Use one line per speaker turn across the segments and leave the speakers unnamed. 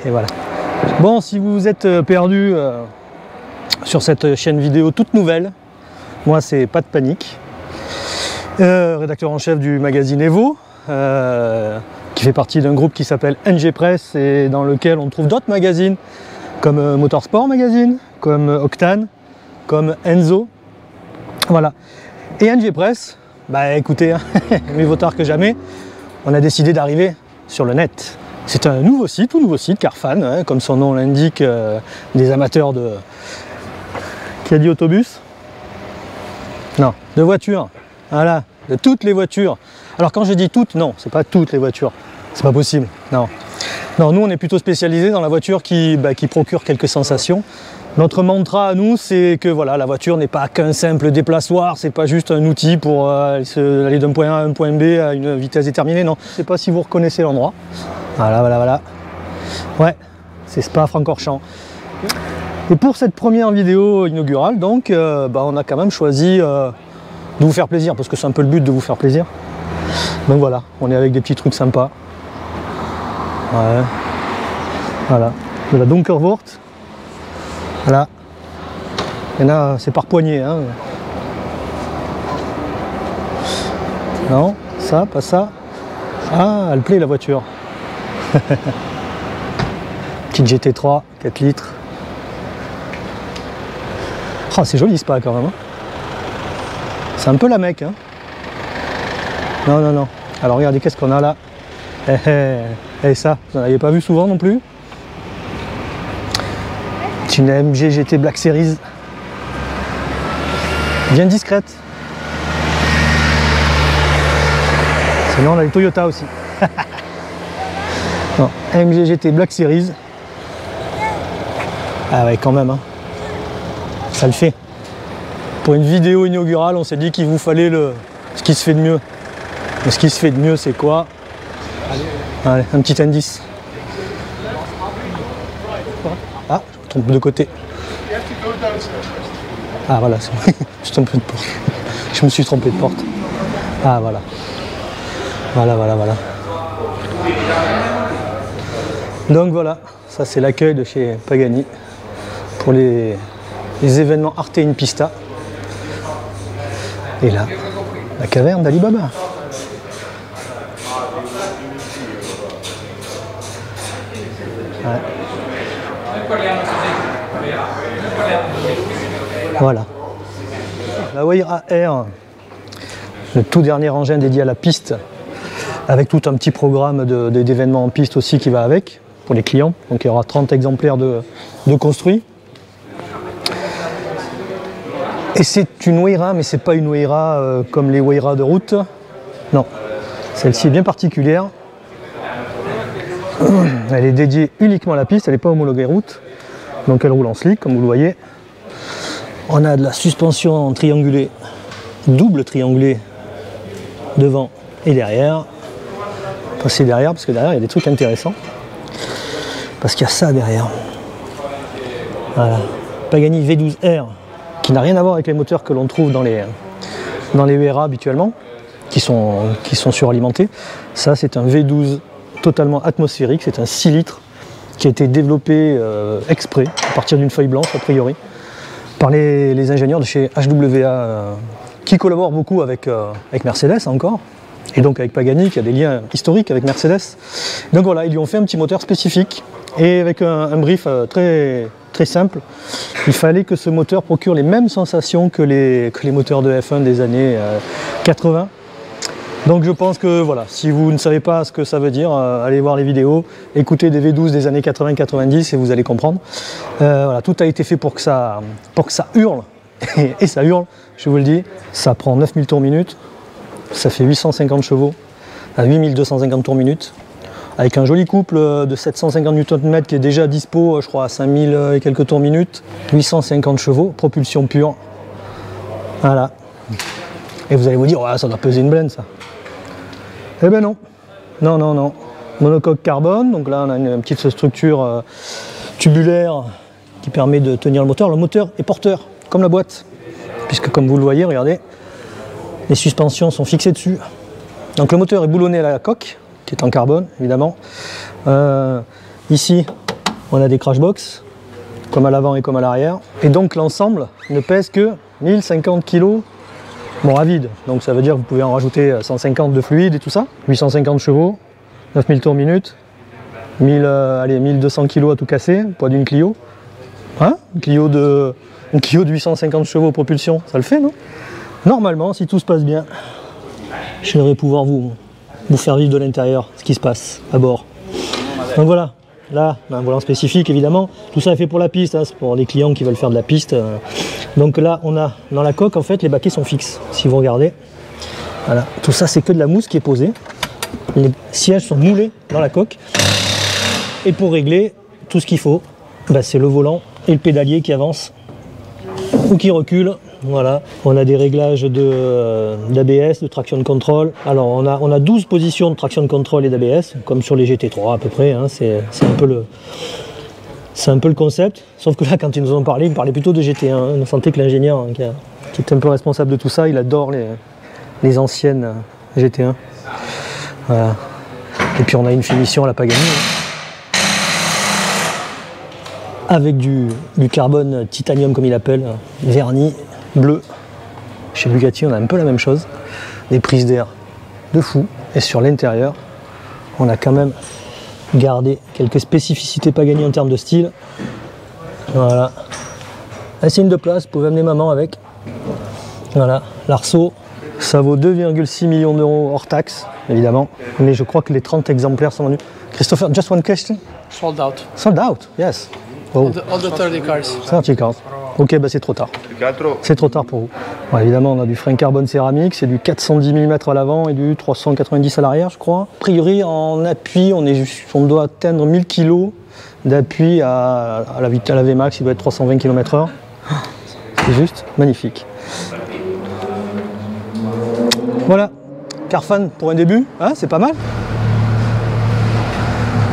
Et voilà. Bon, si vous êtes perdu sur cette chaîne vidéo toute nouvelle, moi c'est Pas de Panique, rédacteur en chef du magazine Evo, qui fait partie d'un groupe qui s'appelle NG Press et dans lequel on trouve d'autres magazines comme Motorsport Magazine, comme Octane, comme Enzo. Voilà. Et NG Press, bah écoutez, mieux vaut tard que jamais, on a décidé d'arriver sur le net. C'est un nouveau site, tout nouveau site, Carfan, hein, comme son nom l'indique, des amateurs de... Qui a dit autobus? Non, de voitures. Voilà, de toutes les voitures. Alors quand je dis toutes, non, c'est pas toutes les voitures. C'est pas possible, non. Non, nous on est plutôt spécialisé dans la voiture qui procure quelques sensations. Notre mantra à nous, c'est que voilà, la voiture n'est pas qu'un simple déplaçoir, c'est pas juste un outil pour aller d'un point A à un point B à une vitesse déterminée, non. Je sais pas si vous reconnaissez l'endroit. Voilà, voilà, voilà. Ouais, c'est Spa-Francorchamps. Et pour cette première vidéo inaugurale, donc, on a quand même choisi de vous faire plaisir, parce que c'est un peu le but de vous faire plaisir. Donc voilà, on est avec des petits trucs sympas. Ouais. Voilà, de la Donkerwort. Voilà. Il y en a, c'est par poignée. Hein. Non, ça, pas ça. Ah, elle plaît la voiture. Petite GT3, 4 litres. Oh, c'est joli Spa quand même. Hein. C'est un peu la Mecque. Hein. Non, non, non. Alors regardez, qu'est-ce qu'on a là. Et ça, vous n'en aviez pas vu souvent non plus. C'est une AMG GT Black Series. Bien discrète. Sinon on a les Toyota aussi. Non, AMG GT Black Series. Ah ouais, quand même. Hein. Ça le fait. Pour une vidéo inaugurale, on s'est dit qu'il vous fallait ce qui se fait de mieux. Mais ce qui se fait de mieux, c'est quoi? Allez, un petit indice. Ah, je me trompe de côté. Ah voilà, je me suis trompé de porte. Ah voilà. Voilà, voilà, voilà. Donc voilà, ça c'est l'accueil de chez Pagani pour les événements Arte in Pista. Et là, la caverne d'Ali Baba. Ouais. Voilà. La Wayra R, le tout dernier engin dédié à la piste, avec tout un petit programme d'événements en piste aussi qui va avec, pour les clients. Donc il y aura 30 exemplaires de construits. Et c'est une Wayra, mais c'est pas une Wayra comme les Wayra de route. Non, celle-ci est bien particulière. Elle est dédiée uniquement à la piste, elle n'est pas homologuée route. Donc elle roule en slick, comme vous le voyez. On a de la suspension triangulée, double triangulée, devant et derrière. Passer derrière, parce que derrière il y a des trucs intéressants. Parce qu'il y a ça derrière. Voilà. Pagani V12R, qui n'a rien à voir avec les moteurs que l'on trouve dans les Wayra habituellement, qui sont suralimentés. Ça c'est un V12 totalement atmosphérique, c'est un 6 litres qui a été développé exprès, à partir d'une feuille blanche a priori, par les ingénieurs de chez HWA, qui collaborent beaucoup avec Mercedes encore, et donc avec Pagani, qui a des liens historiques avec Mercedes. Donc voilà, ils lui ont fait un petit moteur spécifique, et avec un brief très, très simple. Il fallait que ce moteur procure les mêmes sensations que les moteurs de F1 des années 80. Donc je pense que voilà, si vous ne savez pas ce que ça veut dire, allez voir les vidéos, écoutez des V12 des années 80-90 et vous allez comprendre. Voilà, tout a été fait pour que ça hurle, et ça hurle, je vous le dis. Ça prend 9000 tours minute, ça fait 850 chevaux à 8250 tours minute, avec un joli couple de 750 Nm qui est déjà dispo, je crois, à 5000 et quelques tours minute, 850 chevaux, propulsion pure. Voilà. Et vous allez vous dire, ouais, ça doit peser une blende ça. Eh ben non, non, non, non. Monocoque carbone, donc là on a une petite structure tubulaire qui permet de tenir le moteur. Le moteur est porteur, comme la boîte, puisque comme vous le voyez, regardez, les suspensions sont fixées dessus. Donc le moteur est boulonné à la coque, qui est en carbone, évidemment. Ici, on a des crash box, comme à l'avant et comme à l'arrière. Et donc l'ensemble ne pèse que 1050 kg, bon à vide. Donc ça veut dire que vous pouvez en rajouter 150 de fluide et tout ça. 850 chevaux, 9000 tours minute, 1200 kg à tout casser, poids d'une Clio. Hein, une Clio de 850 chevaux propulsion, ça le fait, non? Normalement, si tout se passe bien, je devrais pouvoir vous faire vivre de l'intérieur ce qui se passe à bord. Donc voilà, là, un volant spécifique évidemment. Tout ça est fait pour la piste, hein, c'est pour les clients qui veulent faire de la piste. Donc là, on a dans la coque, en fait, les baquets sont fixes, si vous regardez. Voilà, tout ça, c'est que de la mousse qui est posée. Les sièges sont moulés dans la coque. Et pour régler tout ce qu'il faut, bah, c'est le volant et le pédalier qui avance ou qui recule. Voilà, on a des réglages d'ABS, de traction control. Alors on a 12 positions de traction control et d'ABS, comme sur les GT3 à peu près, hein. C'est un peu le concept. Sauf que là, quand ils nous en ont parlé, ils parlaient plutôt de GT1. Hein. On sentait que l'ingénieur, hein, qui est un peu responsable de tout ça, il adore les anciennes GT1. Voilà. Et puis on a une finition à la Pagani. Hein. Avec du carbone titanium comme il appelle, verni bleu. Chez Bugatti on a un peu la même chose, des prises d'air de fou, et sur l'intérieur on a quand même gardé quelques spécificités Pagani en termes de style. Voilà, assigne de place, vous pouvez amener maman avec. Voilà, l'arceau, ça vaut 2,6 millions d'euros hors taxe évidemment, mais je crois que les 30 exemplaires sont vendus. Christopher, just one question.
Sold out.
Sold out, yes. Oh.
All the 30 cars.
30 cars. Ok, bah c'est trop tard. C'est trop tard pour vous. Bon, évidemment, on a du frein carbone céramique, c'est du 410 mm à l'avant et du 390 à l'arrière, je crois. A priori, en appui, on doit atteindre 1000 kg d'appui à la Vmax, il doit être 320 km/h. C'est juste magnifique. Voilà, Carfan pour un début, hein, c'est pas mal.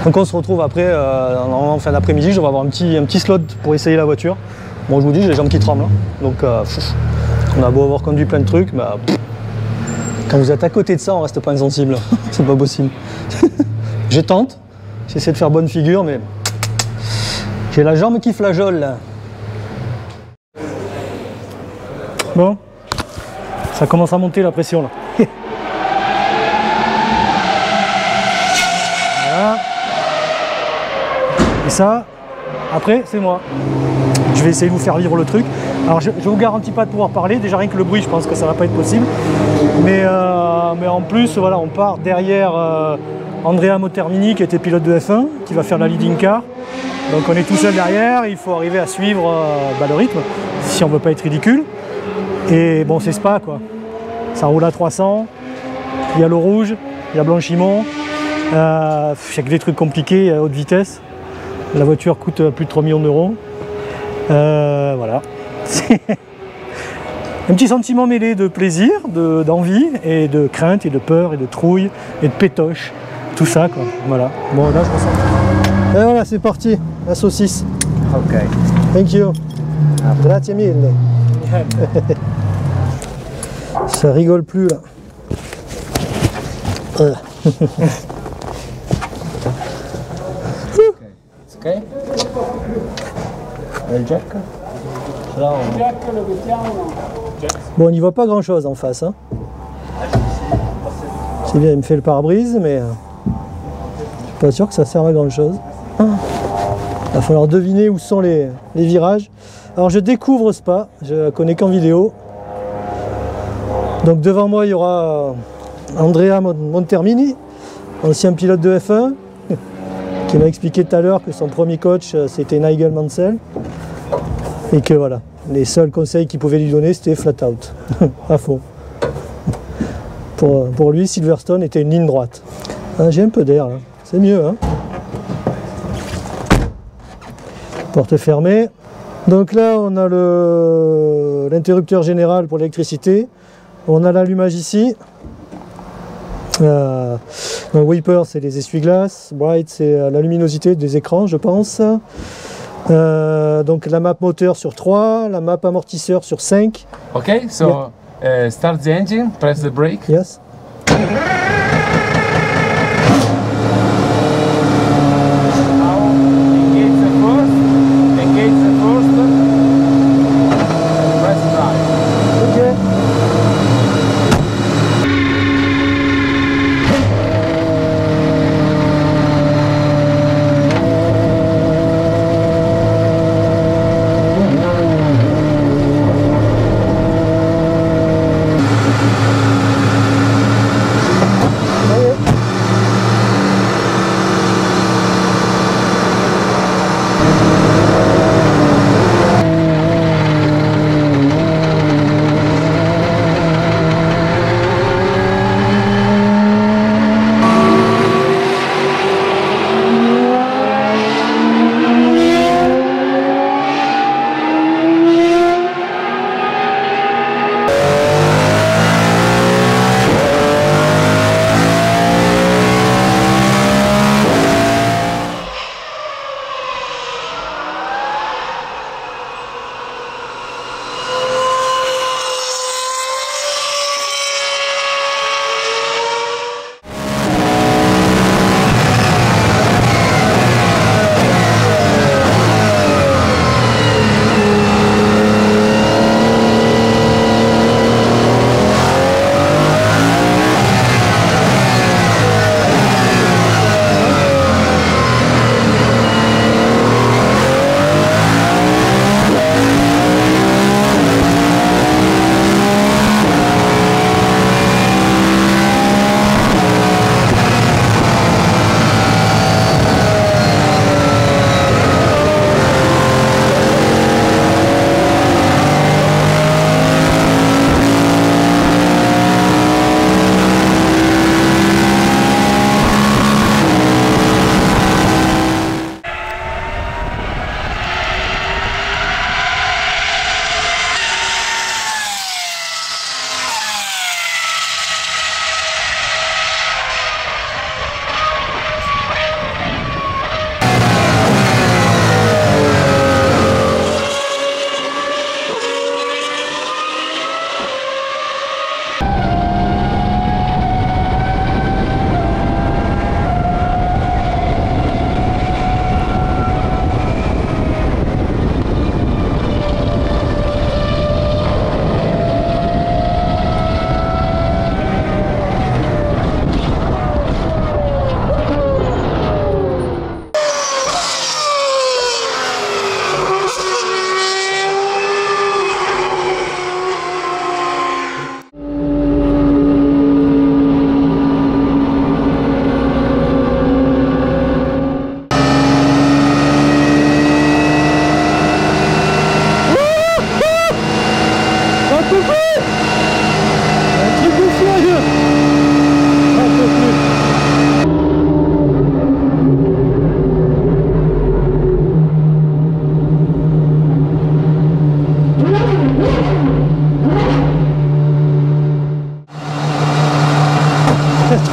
Donc on se retrouve après, en fin d'après-midi, je vais avoir un petit slot pour essayer la voiture. Bon, je vous dis, j'ai les jambes qui tremblent. Hein. Donc on a beau avoir conduit plein de trucs, bah, quand vous êtes à côté de ça, on reste pas insensible. C'est pas possible. Je tente, j'essaie de faire bonne figure, mais j'ai la jambe qui flageole là. Bon, ça commence à monter la pression là. Voilà. Et ça, après, c'est moi. Je vais essayer de vous faire vivre le truc. Alors, je ne vous garantis pas de pouvoir parler. Déjà, rien que le bruit, je pense que ça ne va pas être possible. Mais en plus, voilà, on part derrière Andrea Motermini, qui était pilote de F1, qui va faire la leading car. Donc, on est tout seul derrière. Il faut arriver à suivre le rythme, si on ne veut pas être ridicule. Et bon, c'est Spa, quoi. Ça roule à 300. Il y a l'eau rouge, il y a Blanchimont. Il y a que des trucs compliqués à haute vitesse. La voiture coûte plus de 3 millions d'euros. Voilà. Un petit sentiment mêlé de plaisir, d'envie, et de crainte, et de peur, et de trouille, et de pétoche. Tout ça, quoi. Voilà. Bon, là, je ressens. Et voilà, c'est parti. La saucisse.
Ok.
Thank you. Grazie mille. Ça rigole plus, là.
Ok. Le jack. Là,
Bon, on n'y voit pas grand chose en face. Hein. C'est bien, il me fait le pare-brise, mais je suis pas sûr que ça serve à grand chose. Il va falloir deviner où sont les virages. Alors, je découvre Spa, je connais qu'en vidéo. Donc, devant moi, il y aura Andrea Motermini, ancien pilote de F1. Qui m'a expliqué tout à l'heure que son premier coach c'était Nigel Mansell et que voilà, les seuls conseils qu'il pouvait lui donner c'était flat out, à fond. Pour lui, Silverstone était une ligne droite. Ah, j'ai un peu d'air là, c'est mieux. Hein, porte fermée. Donc là on a l'interrupteur général pour l'électricité, on a l'allumage ici. Donc Wiper c'est les essuie-glaces, Bright c'est la luminosité des écrans je pense. Donc la map moteur sur 3, la map amortisseur sur 5.
Okay, so start the engine, press the brake.
Yes.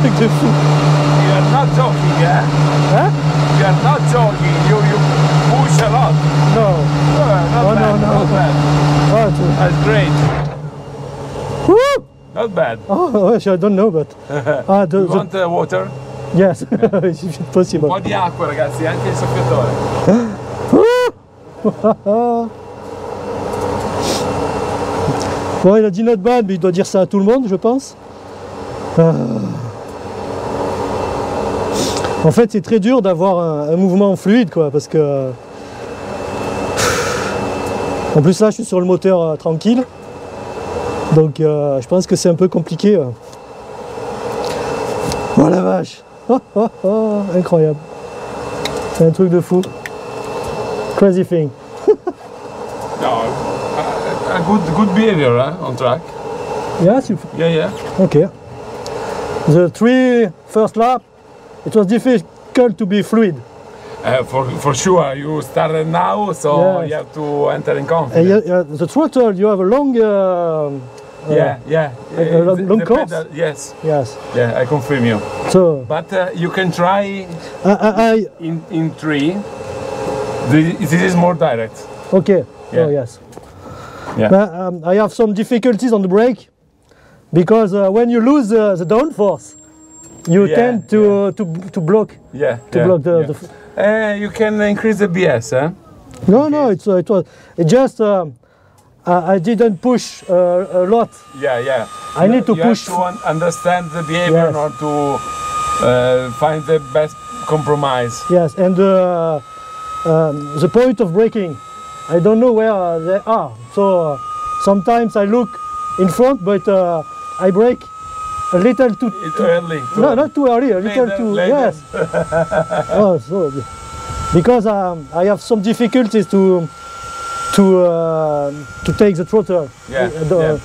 truc de fou.
You are not joking, eh?
Hein?
You are not joking. You push a lot.
Non.
Not
Oh,
bad,
no.
not bad.
Ah,
That's great.
Woo!
Not bad.
Oh, I don't know, but... Ah,
You want water?
Yes, if it's possible.
Un po' di acqua, ragazzi, anche il soffiatore.
Bon, il a dit not bad, mais il doit dire ça à tout le monde, je pense. En fait, c'est très dur d'avoir un mouvement fluide, quoi, parce que... En plus, là, je suis sur le moteur tranquille. Donc, je pense que c'est un peu compliqué. Oh la vache! Incroyable. C'est un truc de fou. Crazy thing.
No, a good behavior, on track.
Yes,
Yeah.
okay. The first lap, it was difficult to be fluid.
For sure, you started now, so
Yes.
you have to enter in confidence.
The throttle, you have a long...
Yeah.
long course?
pedal, yes,
Yes.
yeah, I confirm you.
So,
But you can try
I
in 3. This is more direct.
okay.
Yeah.
Oh, yes.
Yeah.
I have some difficulties on the brake because when you lose the downforce, you
Yeah,
tend to block.
Yeah.
To
yeah,
block the-
yeah. You can increase the BS, huh?
No, it just I didn't push a lot.
Yeah.
I need to
you
push.
have to understand the behavior
Yes.
in order to find the best compromise.
Yes, and the point of braking, I don't know where they are. So sometimes I look in front, but I brake a little too.
It's early.
No, not too early. A little
Later,
too.
later.
Yes. Oh, so because I have some difficulties to take the throttle.
Yeah.
The-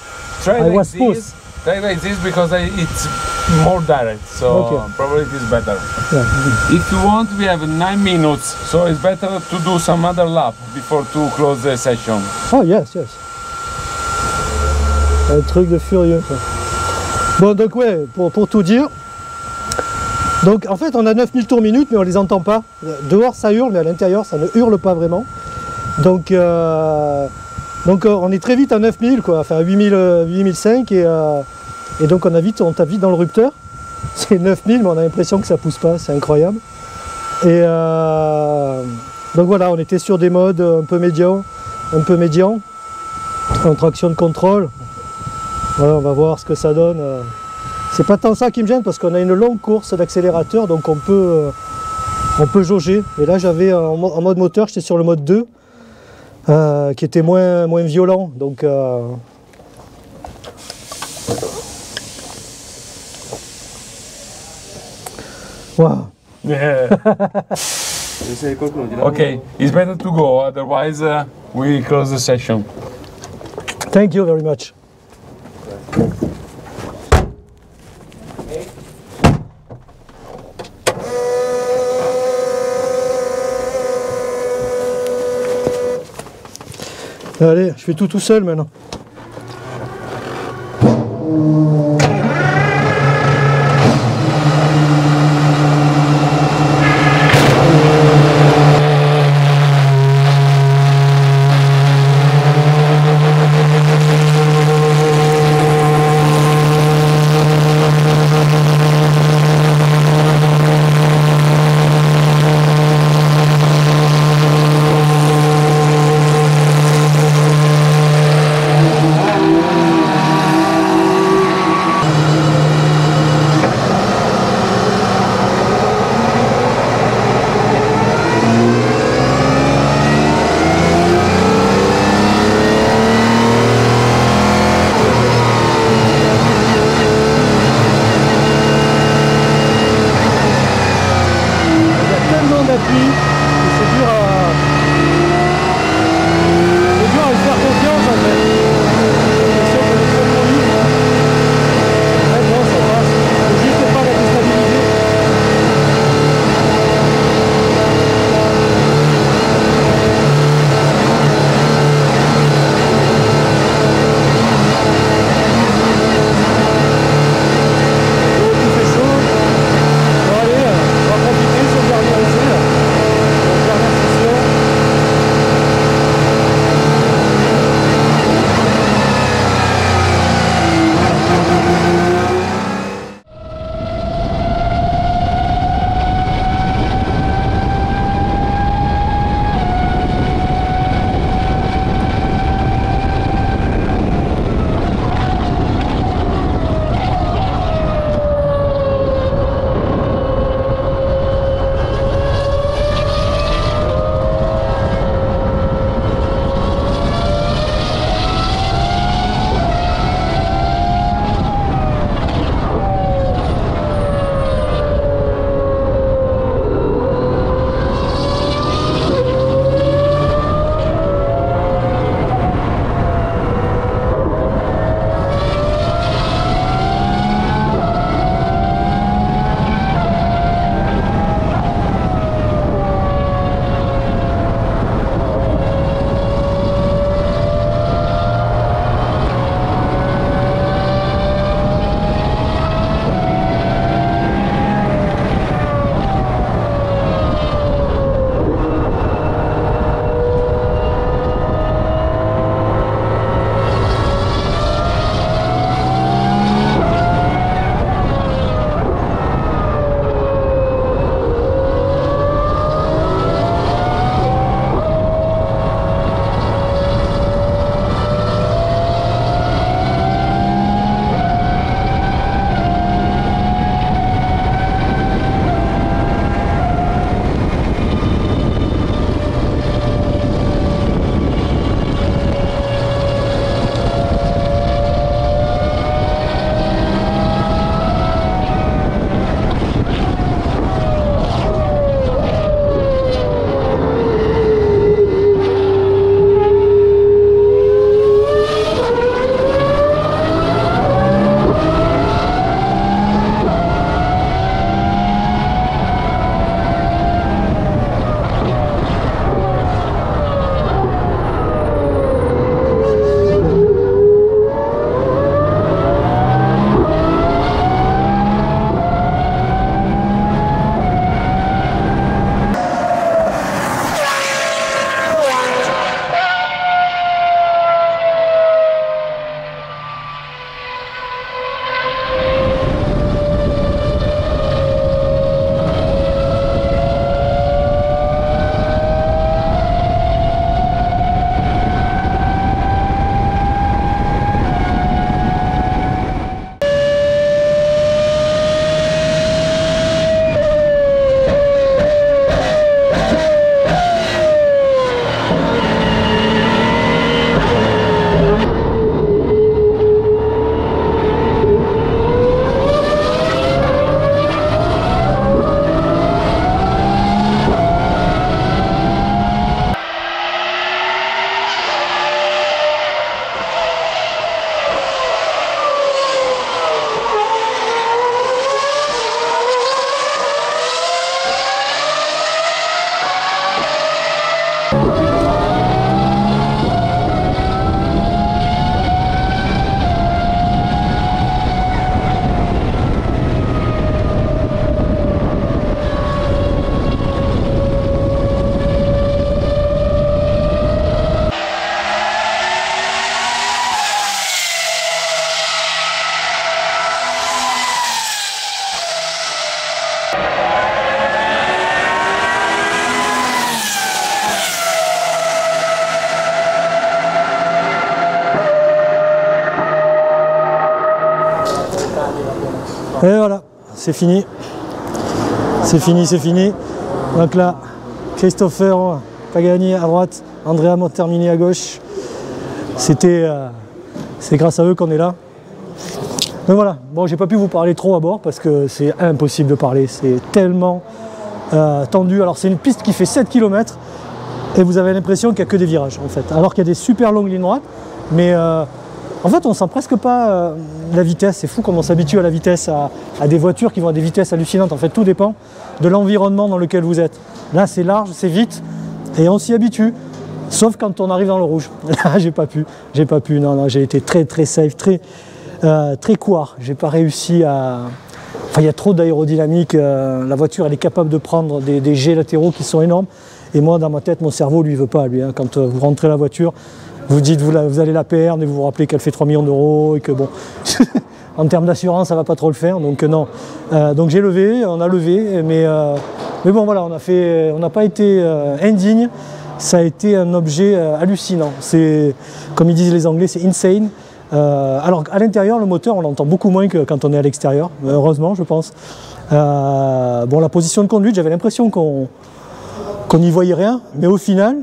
Try
I
like
was
this. Try like this because it's more direct, so
Okay.
probably it is better.
yeah.
If you want, we have 9 minutes, so it's better to do some other lap before to close the session.
Oh yes. Un truc de furieux. Ça. Bon donc ouais, pour tout dire. Donc en fait on a 9000 tours minute mais on les entend pas. Dehors ça hurle mais à l'intérieur ça ne hurle pas vraiment. Donc on est très vite à 9000 quoi, enfin 8005 et donc on tape vite dans le rupteur. C'est 9000 mais on a l'impression que ça pousse pas, c'est incroyable. Et donc voilà, on était sur des modes un peu médian, en traction de contrôle. Voilà, on va voir ce que ça donne. C'est pas tant ça qui me gêne parce qu'on a une longue course d'accélérateur donc on peut jauger. Et là j'avais en mode moteur, j'étais sur le mode 2 qui était moins violent. Donc wow.
Yeah. Okay, it's better to go, otherwise we close the session.
Thank you very much. Allez, je fais tout seul maintenant. Et voilà, c'est fini. C'est fini, c'est fini. Donc là, Christopher Pagani à droite, Andrea Montermini à gauche. C'est grâce à eux qu'on est là. Donc voilà, bon, j'ai pas pu vous parler trop à bord parce que c'est impossible de parler. C'est tellement tendu. Alors c'est une piste qui fait 7 km et vous avez l'impression qu'il n'y a que des virages en fait. Alors qu'il y a des super longues lignes droites, mais en fait on sent presque pas la vitesse. C'est fou comme on s'habitue à la vitesse, à des voitures qui vont à des vitesses hallucinantes. En fait tout dépend de l'environnement dans lequel vous êtes. Là c'est large, c'est vite et on s'y habitue. Sauf quand on arrive dans le rouge. Là j'ai pas pu, non, j'ai été très safe, très couard. J'ai pas réussi à... Enfin, il y a trop d'aérodynamique. La voiture, elle est capable de prendre des jets latéraux qui sont énormes. Et moi, dans ma tête, mon cerveau, lui, veut pas. Lui, hein. Quand vous rentrez la voiture, vous dites vous allez la perdre et vous vous rappelez qu'elle fait 3 millions d'euros et que bon, en termes d'assurance, ça va pas trop le faire. Donc non. Donc j'ai levé, on a levé, mais bon voilà, on n'a pas été indigne. Ça a été un objet hallucinant. C'est, comme ils disent les Anglais, c'est insane. Alors à l'intérieur, le moteur, on l'entend beaucoup moins que quand on est à l'extérieur, heureusement je pense. Bon, la position de conduite, j'avais l'impression qu'on n'y voyait rien, mais au final,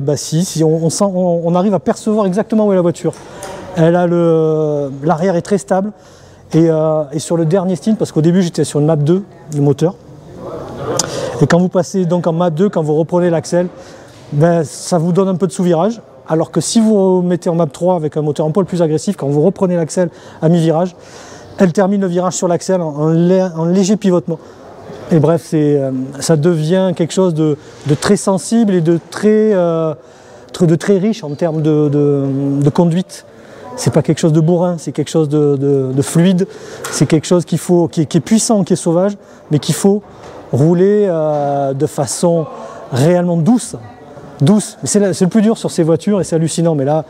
bah si on arrive à percevoir exactement où est la voiture. Elle a l'arrière est très stable et sur le dernier stint, parce qu'au début j'étais sur une map 2 du moteur, et quand vous passez donc en map 2, quand vous reprenez l'axel, ben, ça vous donne un peu de sous-virage. Alors que si vous mettez en map 3 avec un moteur un peu plus agressif, quand vous reprenez l'axel à mi-virage, elle termine le virage sur l'axel en léger pivotement. Et bref, ça devient quelque chose de très sensible et de très riche en termes de conduite. C'est pas quelque chose de bourrin, c'est quelque chose de fluide, c'est quelque chose qui est puissant, qui est sauvage, mais qu'il faut rouler de façon réellement douce. Mais c'est le plus dur sur ces voitures et c'est hallucinant. Mais là,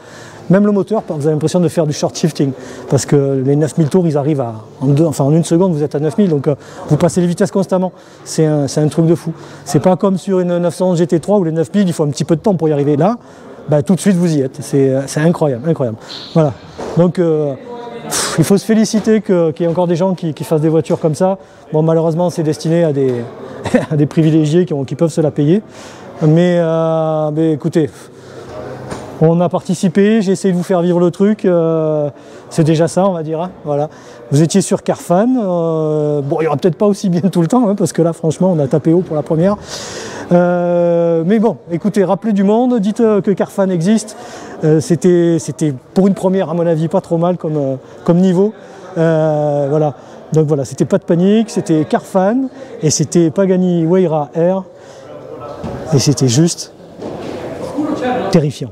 même le moteur, vous avez l'impression de faire du short shifting parce que les 9000 tours, ils arrivent en une seconde, vous êtes à 9000, donc vous passez les vitesses constamment. C'est un truc de fou. C'est pas comme sur une 911 GT3 où les 9000, il faut un petit peu de temps pour y arriver. Là, bah, tout de suite, vous y êtes. C'est incroyable. Voilà. Donc, il faut se féliciter qu'il y ait encore des gens qui fassent des voitures comme ça. Bon, malheureusement, c'est destiné à des privilégiés qui peuvent se la payer. Mais écoutez, on a participé, j'ai essayé de vous faire vivre le truc, c'est déjà ça on va dire, hein, voilà. Vous étiez sur Carfan, bon il n'y aura peut-être pas aussi bien tout le temps, hein, parce que là franchement on a tapé haut pour la première. Mais bon, écoutez, rappelez du monde, dites que Carfan existe, c'était pour une première à mon avis pas trop mal comme niveau, voilà. Donc voilà, c'était pas de panique, c'était Carfan et c'était Pagani Huayra R. Et c'était juste terrifiant.